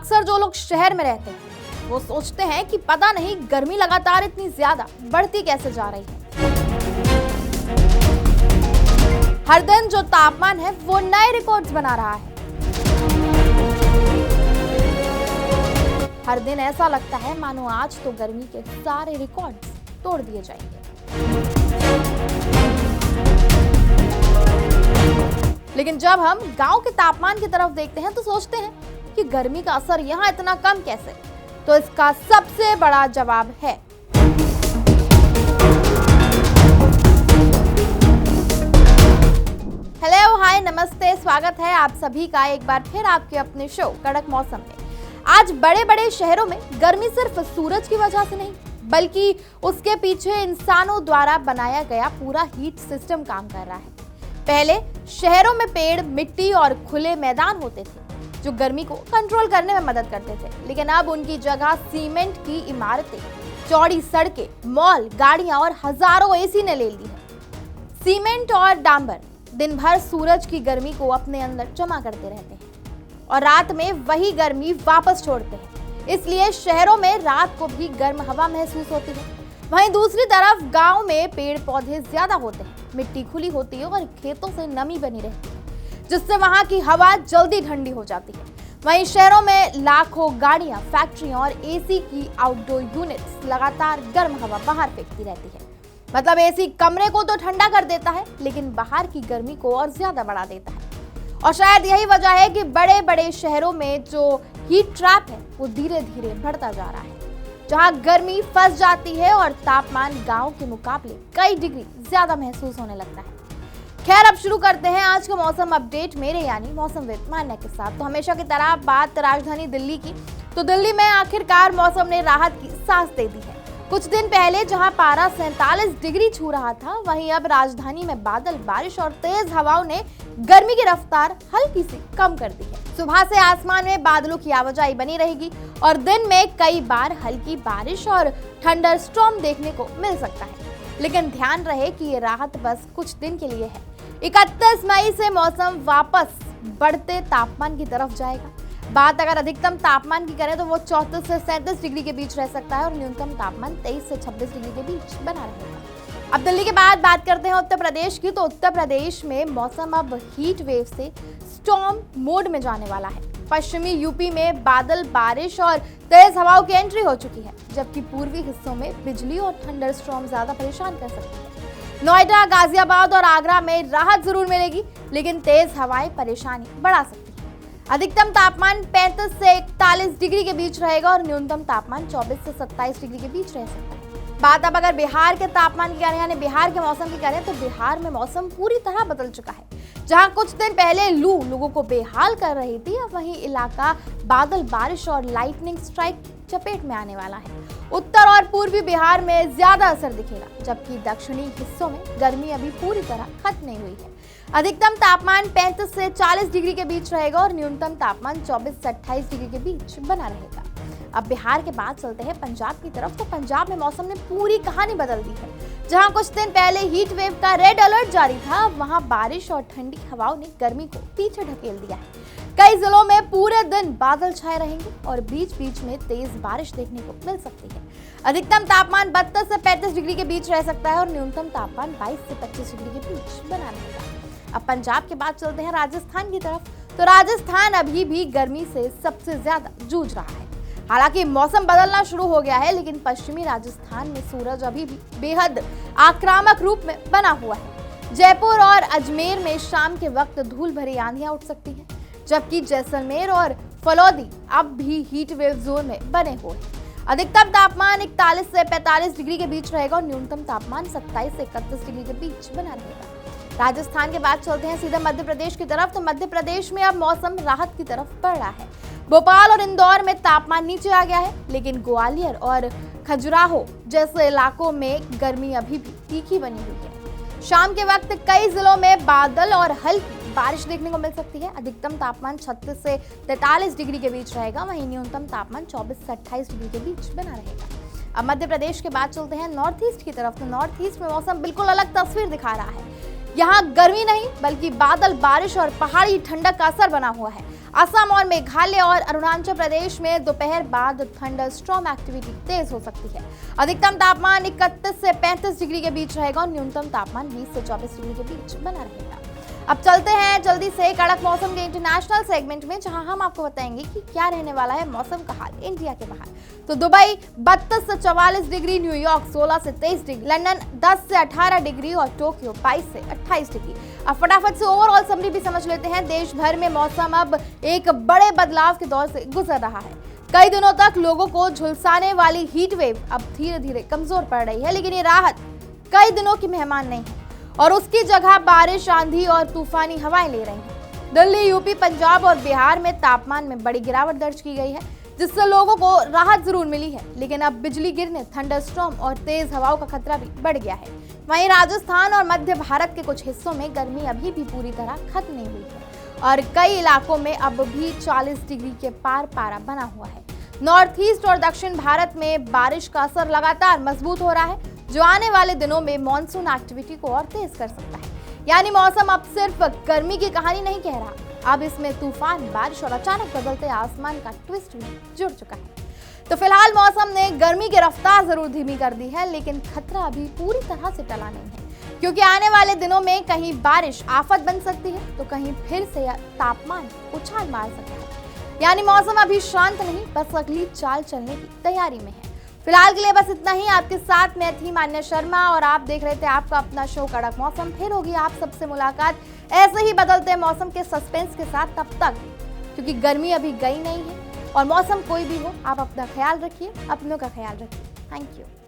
अक्सर जो लोग शहर में रहते हैं वो सोचते हैं कि पता नहीं गर्मी लगातार इतनी ज्यादा बढ़ती कैसे जा रही है। हर दिन जो तापमान है वो नए रिकॉर्ड्स बना रहा है। हर दिन ऐसा लगता है मानो आज तो गर्मी के सारे रिकॉर्ड्स तोड़ दिए जाएंगे। लेकिन जब हम गांव के तापमान की तरफ देखते हैं तो सोचते हैं कि गर्मी का असर यहाँ इतना कम कैसे? तो इसका सबसे बड़ा जवाब है हेलो, हाय, नमस्ते, स्वागत है आप सभी का एक बार फिर आपके अपने शो कड़क मौसम में। आज बड़े बड़े शहरों में गर्मी सिर्फ सूरज की वजह से नहीं बल्कि उसके पीछे इंसानों द्वारा बनाया गया पूरा हीट सिस्टम काम कर रहा है। पहले शहरों में पेड़, मिट्टी और खुले मैदान होते थे जो गर्मी को कंट्रोल करने में मदद करते थे, लेकिन अब उनकी जगह सीमेंट की इमारतें, चौड़ी सड़कें, मॉल, गाड़ियां और हजारों एसी ने ले ली है। सीमेंट और डांबर दिन भर सूरज की गर्मी को अपने अंदर जमा करते रहते हैं और रात में वही गर्मी वापस छोड़ते हैं। इसलिए शहरों में रात को भी गर्म हवा महसूस होती है। वहीं दूसरी तरफ गांव में पेड़ पौधे ज्यादा होते हैं, मिट्टी खुली होती है और खेतों से नमी बनी रहती है, जिससे वहां की हवा जल्दी ठंडी हो जाती है। वहीं शहरों में लाखों गाड़ियां, फैक्ट्रियां और एसी की आउटडोर यूनिट्स लगातार गर्म हवा बाहर फेंकती रहती है। मतलब एसी कमरे को तो ठंडा कर देता है लेकिन बाहर की गर्मी को और ज्यादा बढ़ा देता है। और शायद यही वजह है कि बड़े बड़े शहरों में जो हीट ट्रैप है वो धीरे धीरे बढ़ता जा रहा है, जहां गर्मी फंस जाती है और तापमान गांव के मुकाबले कई डिग्री ज्यादा महसूस होने लगता है। खैर, अब शुरू करते हैं आज का मौसम अपडेट मेरे यानी मौसमविद मान्या के साथ। तो हमेशा की तरह बात राजधानी दिल्ली की, तो दिल्ली में आखिरकार मौसम ने राहत की सांस दे दी है। कुछ दिन पहले जहां पारा 47 डिग्री छू रहा था, वहीं अब राजधानी में बादल, बारिश और तेज हवाओं ने गर्मी की रफ्तार हल्की सी कम कर दी है। सुबह से आसमान में बादलों की आवाजाही बनी रहेगी और दिन में कई बार हल्की बारिश और थंडर स्टॉर्म देखने को मिल सकता है। लेकिन ध्यान रहे कि ये राहत बस कुछ दिन के लिए है। 31 मई से मौसम वापस बढ़ते तापमान की तरफ जाएगा। बात अगर अधिकतम तापमान की करें तो वो 34 से 37 डिग्री के बीच रह सकता है और न्यूनतम तापमान 23 से 26 डिग्री के बीच बना रहेगा। अब दिल्ली के बाद बात करते हैं उत्तर प्रदेश की, तो उत्तर प्रदेश में मौसम अब हीट वेव से स्टॉर्म मोड में जाने वाला है। पश्चिमी यूपी में बादल, बारिश और तेज हवाओं की एंट्री हो चुकी है, जबकि पूर्वी हिस्सों में बिजली और थंडर स्टॉर्म ज्यादा परेशान कर सकती है। नोएडा, गाजियाबाद और आगरा में राहत जरूर मिलेगी, लेकिन तेज हवाएं परेशानी बढ़ा सकती है। अधिकतम तापमान 35 से 41 डिग्री के बीच रहेगा और न्यूनतम तापमान 24 से 27 डिग्री के बीच रह सकता है। बात अब अगर बिहार के तापमान की करें यानी बिहार के मौसम की करें तो बिहार में मौसम पूरी तरह बदल चुका है। जहां कुछ दिन पहले लू लोगों को बेहाल कर रही थी, अब वही इलाका बादल, बारिश और लाइटनिंग स्ट्राइक चपेट में आने वाला है। उत्तर और पूर्वी बिहार में ज्यादा असर दिखेगा, जबकि दक्षिणी हिस्सों में गर्मी अभी पूरी तरह खत्म नहीं हुई है। अधिकतम तापमान 35 से 40 डिग्री के बीच रहेगा और न्यूनतम तापमान 24 से 28 डिग्री के बीच बना रहेगा। अब बिहार के बाद चलते हैं पंजाब की तरफ, तो पंजाब में मौसम ने पूरी कहानी बदल दी है। जहां कुछ दिन पहले हीट वेव का रेड अलर्ट जारी था, वहां बारिश और ठंडी हवाओं ने गर्मी को पीछे ढकेल दिया है। कई जिलों में पूरे दिन बादल छाए रहेंगे और बीच बीच में तेज बारिश देखने को मिल सकती है। अधिकतम तापमान 32 से 35 डिग्री के बीच रह सकता है और न्यूनतम तापमान 22 से 25 डिग्री के बीच बना रहेगा। अब पंजाब के बाद चलते हैं राजस्थान की तरफ, तो राजस्थान अभी भी गर्मी से सबसे ज्यादा जूझ रहा है। हालांकि मौसम बदलना शुरू हो गया है, लेकिन पश्चिमी राजस्थान में सूरज अभी भी बेहद आक्रामक रूप में बना हुआ है। जयपुर और अजमेर में शाम के वक्त धूल भरी आंधियां उठ सकती हैं, जबकि जैसलमेर और फलौदी अब भी हीट वेव जोन में बने हुए हैं। अधिकतम तापमान 41 से 45 डिग्री के बीच रहेगा और न्यूनतम तापमान 27 से 31 डिग्री के बीच बना रहेगा। राजस्थान के बाद चलते हैं सीधे मध्य प्रदेश की तरफ, तो मध्य प्रदेश में अब मौसम राहत की तरफ बढ़ रहा है। भोपाल और इंदौर में तापमान नीचे आ गया है, लेकिन ग्वालियर और खजुराहो जैसे इलाकों में गर्मी अभी भी तीखी बनी हुई है। शाम के वक्त कई जिलों में बादल और हल्की बारिश देखने को मिल सकती है। अधिकतम तापमान 36 से 43 डिग्री के बीच रहेगा, वहीं न्यूनतम तापमान 24 से 28 डिग्री के बीच बना रहेगा। अब मध्य प्रदेश के बाद चलते हैं नॉर्थ ईस्ट की तरफ, तो नॉर्थ ईस्ट में मौसम बिल्कुल अलग तस्वीर दिखा रहा है। यहाँ गर्मी नहीं बल्कि बादल, बारिश और पहाड़ी ठंडक का असर बना हुआ है। असम और मेघालय और अरुणाचल प्रदेश में दोपहर बाद थंडर स्टॉर्म एक्टिविटी तेज हो सकती है। अधिकतम तापमान 31 से 35 डिग्री के बीच रहेगा और न्यूनतम तापमान 20 से 24 डिग्री के बीच बना रहेगा। अब चलते हैं जल्दी से कड़क मौसम के इंटरनेशनल सेगमेंट में, जहां हम आपको बताएंगे कि क्या रहने वाला है मौसम का हाल इंडिया के बाहर। तो दुबई 32 से 44 डिग्री, न्यूयॉर्क 16 से 23 डिग्री, लंदन 10 से 18 डिग्री और टोक्यो 22 से 28 डिग्री। अब फटाफट से ओवरऑल समरी भी समझ लेते हैं। देश भर में मौसम अब एक बड़े बदलाव के दौर से गुजर रहा है। कई दिनों तक लोगों को झुलसाने वाली हीट वेव अब धीरे धीरे कमजोर पड़ रही है, लेकिन ये राहत कई दिनों की मेहमान नहीं है और उसकी जगह बारिश, आंधी और तूफानी हवाएं ले रही हैं। दिल्ली, यूपी, पंजाब और बिहार में तापमान में बड़ी गिरावट दर्ज की गई है, जिससे लोगों को राहत जरूर मिली है, लेकिन अब बिजली गिरने, थंडरस्टॉर्म और तेज हवाओं का खतरा भी बढ़ गया है। वहीं राजस्थान और मध्य भारत के कुछ हिस्सों में गर्मी अभी भी पूरी तरह खत्म नहीं हुई है और कई इलाकों में अब भी 40 डिग्री के पार पारा बना हुआ है। नॉर्थ ईस्ट और दक्षिण भारत में बारिश का असर लगातार मजबूत हो रहा है, जो आने वाले दिनों में मॉनसून एक्टिविटी को और तेज कर सकता है। यानी मौसम अब सिर्फ गर्मी की कहानी नहीं कह रहा, अब इसमें तूफान, बारिश और अचानक बदलते आसमान का ट्विस्ट भी जुड़ चुका है। तो फिलहाल मौसम ने गर्मी की रफ्तार जरूर धीमी कर दी है, लेकिन खतरा अभी पूरी तरह से टला नहीं है, क्योंकि आने वाले दिनों में कहीं बारिश आफत बन सकती है तो कहीं फिर से तापमान उछाल मार सकता है। यानी मौसम अभी शांत नहीं, बस अगली चाल चलने की तैयारी में है। फिलहाल के लिए बस इतना ही। आपके साथ मैं थी मान्या शर्मा और आप देख रहे थे आपका अपना शो कड़क मौसम। फिर होगी आप सबसे मुलाकात ऐसे ही बदलते मौसम के सस्पेंस के साथ। तब तक, क्योंकि गर्मी अभी गई नहीं है और मौसम कोई भी हो, आप अपना ख्याल रखिए, अपनों का ख्याल रखिए। Thank you.